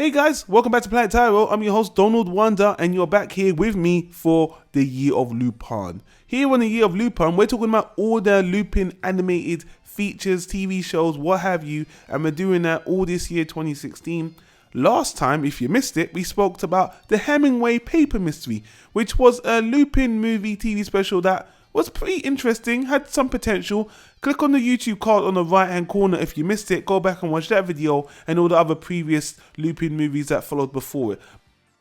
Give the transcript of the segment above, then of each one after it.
Hey guys, welcome back to Planet Tyro. I'm your host Donald Wonder, and you're back here with me for the Year of Lupin. Here on the Year of Lupin, we're talking about all the Lupin animated features, TV shows, what have you, and we're doing that all this year 2016. Last time, if you missed it, we spoke about the Hemingway Paper Mystery, which was a Lupin movie TV special that was pretty interesting, had some potential. Click on the YouTube card on the right hand corner if you missed it. Go back and watch that video and all the other previous Lupin movies that followed before it.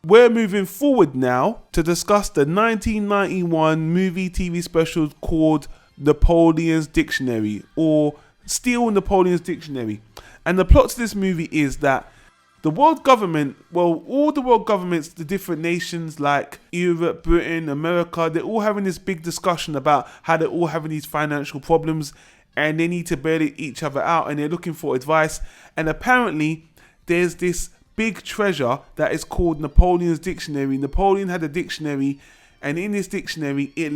We're moving forward now to discuss the 1991 movie TV special called Napoleon's Dictionary, or Steal Napoleon's Dictionary. And the plot to this movie is that the world government, well, all the world governments, the different nations like Europe, Britain, America, they're all having this big discussion about how they're all having these financial problems and they need to bail each other out, and they're looking for advice. And apparently there's this big treasure that is called Napoleon's Dictionary. Napoleon had a dictionary, and in this dictionary it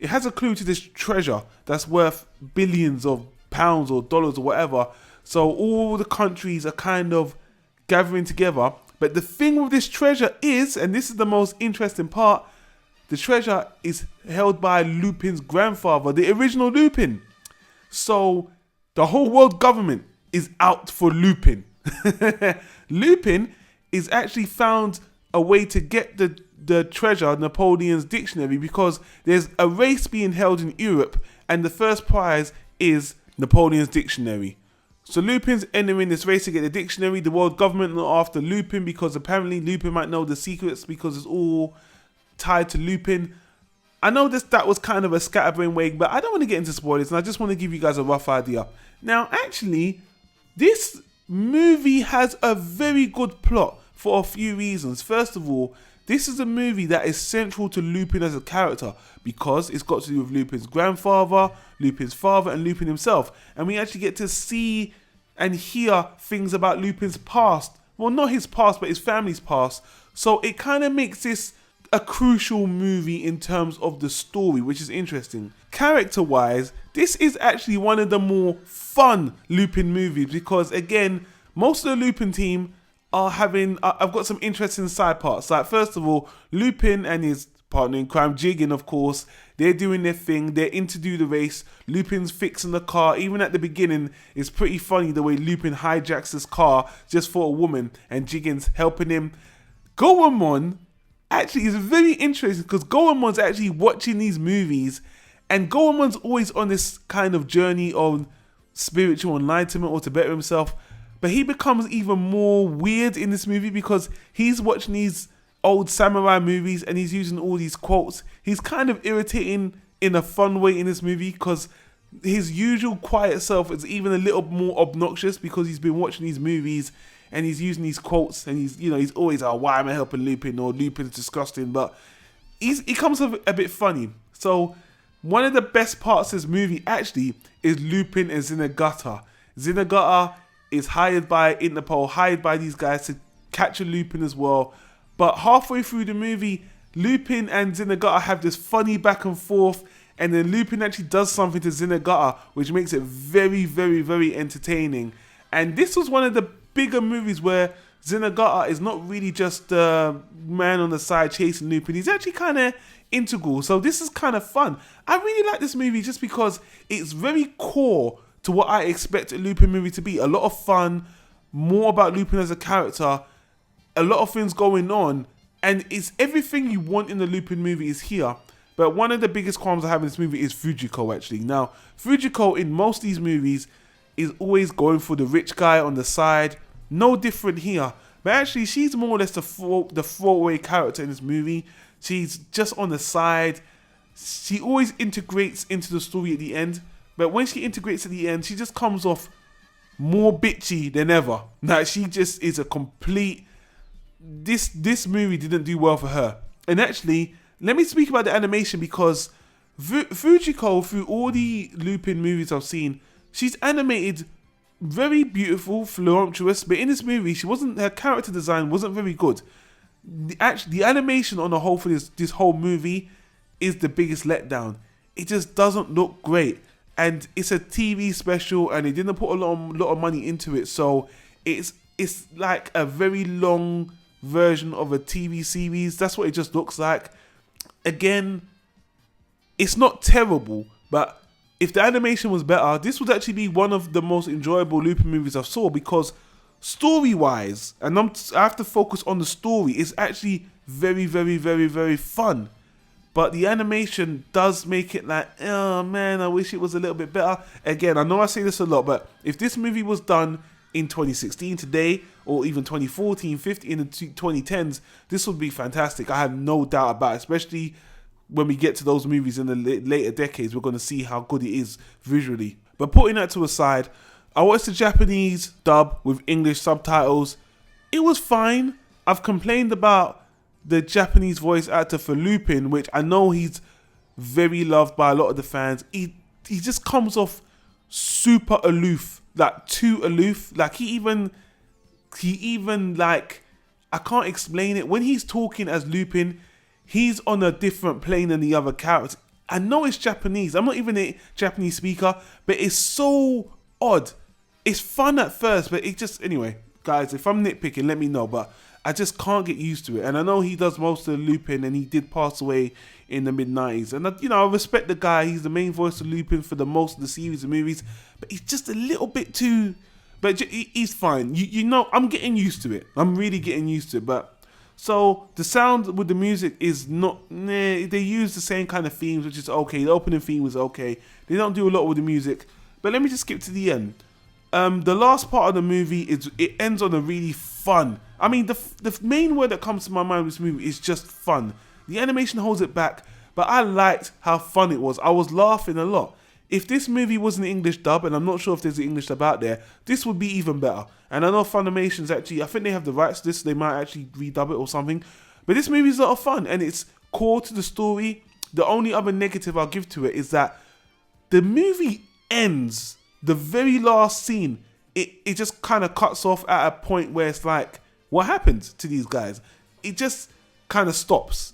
has a clue to this treasure that's worth billions of pounds or dollars or whatever. So all the countries are kind of gathering together. But the thing with this treasure is, and this is the most interesting part, the treasure is held by Lupin's grandfather, the original Lupin. So the whole world government is out for Lupin. Lupin is actually found a way to get the treasure, Napoleon's Dictionary, because there's a race being held in Europe and the first prize is Napoleon's Dictionary. So Lupin's entering this race to get the dictionary. The world government are after Lupin because apparently Lupin might know the secrets because it's all tied to Lupin. I know that was kind of a scatterbrain way, but I don't want to get into spoilers, and I just want to give you guys a rough idea. Now, actually, this movie has a very good plot for a few reasons. First of all, this is a movie that is central to Lupin as a character because it's got to do with Lupin's grandfather, Lupin's father, and Lupin himself. And we actually get to see and hear things about Lupin's past. Well, not his past, but his family's past. So it kind of makes this a crucial movie in terms of the story, which is interesting. Character-wise, this is actually one of the more fun Lupin movies because, again, most of the Lupin team are having, I've got some interesting side parts. Like, first of all, Lupin and his partner in crime, Jiggin, of course, they're doing their thing. They're in to do the race. Lupin's fixing the car. Even at the beginning, it's pretty funny the way Lupin hijacks his car just for a woman and Jiggin's helping him. Goemon actually is very interesting because Goemon's actually watching these movies, and Goemon's always on this kind of journey of spiritual enlightenment or to better himself. But he becomes even more weird in this movie because he's watching these old samurai movies and he's using all these quotes. He's kind of irritating in a fun way in this movie because his usual quiet self is even a little more obnoxious because he's been watching these movies and he's using these quotes and he's always, oh, why am I helping Lupin? Or Lupin's disgusting. But he comes off a bit funny. So one of the best parts of this movie actually is Lupin and Zenigata. Zenigata is hired by Interpol, hired by these guys to capture Lupin as well. But halfway through the movie, Lupin and Zenigata have this funny back and forth, and then Lupin actually does something to Zenigata, which makes it very, very, very entertaining. And this was one of the bigger movies where Zenigata is not really just the man on the side chasing Lupin. He's actually kind of integral. So this is kind of fun. I really like this movie just because it's very core to what I expect a Lupin movie to be. A lot of fun, more about Lupin as a character, a lot of things going on, and it's everything you want in the Lupin movie is here. But one of the biggest qualms I have in this movie is Fujiko, actually. Now, Fujiko in most of these movies is always going for the rich guy on the side. No different here. But actually, she's more or less the throwaway character in this movie. She's just on the side. She always integrates into the story at the end. But when she integrates at the end, she just comes off more bitchy than ever. Like, she just is a complete... This movie didn't do well for her. And actually, let me speak about the animation because Fujiko, through all the Lupin movies I've seen, she's animated very beautiful, voluptuous, but in this movie, her character design wasn't very good. The animation on the whole for this whole movie is the biggest letdown. It just doesn't look great. And it's a TV special and they didn't put a lot of money into it. So it's it's like a very long version of a TV series. That's what it just looks like. Again, it's not terrible, but if the animation was better, this would actually be one of the most enjoyable Lupin movies I saw, because story-wise, and I have to focus on the story, it's actually very, very, very, very fun. But the animation does make it like, oh man, I wish it was a little bit better. Again, I know I say this a lot, but if this movie was done in 2016 today, or even 2014, 15, in the 2010s, this would be fantastic. I have no doubt about it, especially when we get to those movies in the later decades. We're going to see how good it is visually. But putting that to a side, I watched the Japanese dub with English subtitles. It was fine. I've complained about the Japanese voice actor for Lupin, which I know he's very loved by a lot of the fans. He just comes off super aloof, like too aloof. Like he even like, I can't explain it. When he's talking as Lupin, he's on a different plane than the other characters. I know it's Japanese. I'm not even a Japanese speaker, but it's so odd. It's fun at first, but it just, anyway, guys, if I'm nitpicking, let me know. But I just can't get used to it. And I know he does most of Lupin, and he did pass away in the mid-90s. And, you know, I respect the guy. He's the main voice of Lupin for the most of the series of movies. But he's just a little bit too... But he's fine. You know, I'm getting used to it. I'm really getting used to it. But... So, the sound with the music is not... They use the same kind of themes, which is okay. The opening theme was okay. They don't do a lot with the music. But let me just skip to the end. The last part of the movie, it ends on a really fun... I mean, the main word that comes to my mind with this movie is just fun. The animation holds it back, but I liked how fun it was. I was laughing a lot. If this movie was an English dub, and I'm not sure if there's an English dub out there, this would be even better. And I know Funimation's actually, I think they have the rights to this, so they might actually redub it or something. But this movie is a lot of fun, and it's core to the story. The only other negative I'll give to it is that the movie ends, the very last scene, it just kind of cuts off at a point where it's like, what happened to these guys? It just kind of stops.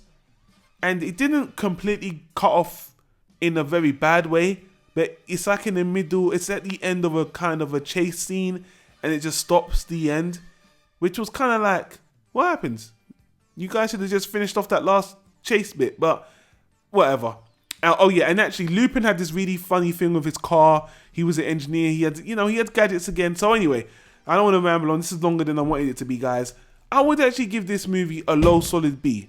And it didn't completely cut off in a very bad way, but it's like in the middle, it's at the end of a kind of a chase scene, and it just stops the end, which was kind of like, what happens? You guys should have just finished off that last chase bit, but whatever. Oh yeah, and actually Lupin had this really funny thing with his car. He was an engineer, he had gadgets again. So anyway, I don't want to ramble on. This is longer than I wanted it to be, guys. I would actually give this movie a low solid B.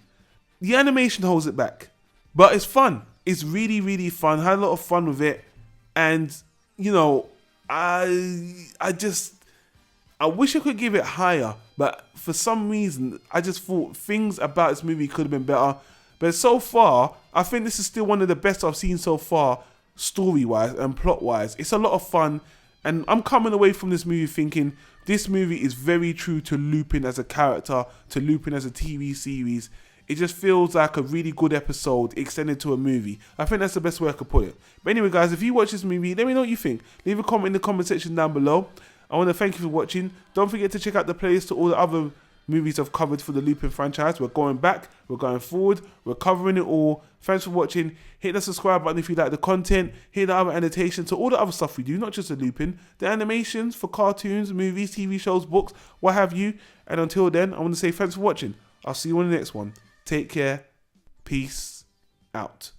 The animation holds it back, but it's fun. It's really, really fun. I had a lot of fun with it. And, you know, I wish I could give it higher, but for some reason, I just thought things about this movie could have been better. But so far, I think this is still one of the best I've seen so far, story-wise and plot-wise. It's a lot of fun, and I'm coming away from this movie thinking this movie is very true to Lupin as a character, to Lupin as a TV series. It just feels like a really good episode extended to a movie. I think that's the best way I could put it. But anyway, guys, if you watch this movie, let me know what you think. Leave a comment in the comment section down below. I want to thank you for watching. Don't forget to check out the playlist to all the other movies I've covered for the Lupin franchise. We're going back, we're going forward, we're covering it all. Thanks for watching. Hit the subscribe button if you like the content. Hit the other annotations to all the other stuff we do, not just the Lupin. The animations for cartoons, movies, TV shows, books, what have you. And until then, I want to say thanks for watching. I'll see you on the next one. Take care. Peace out.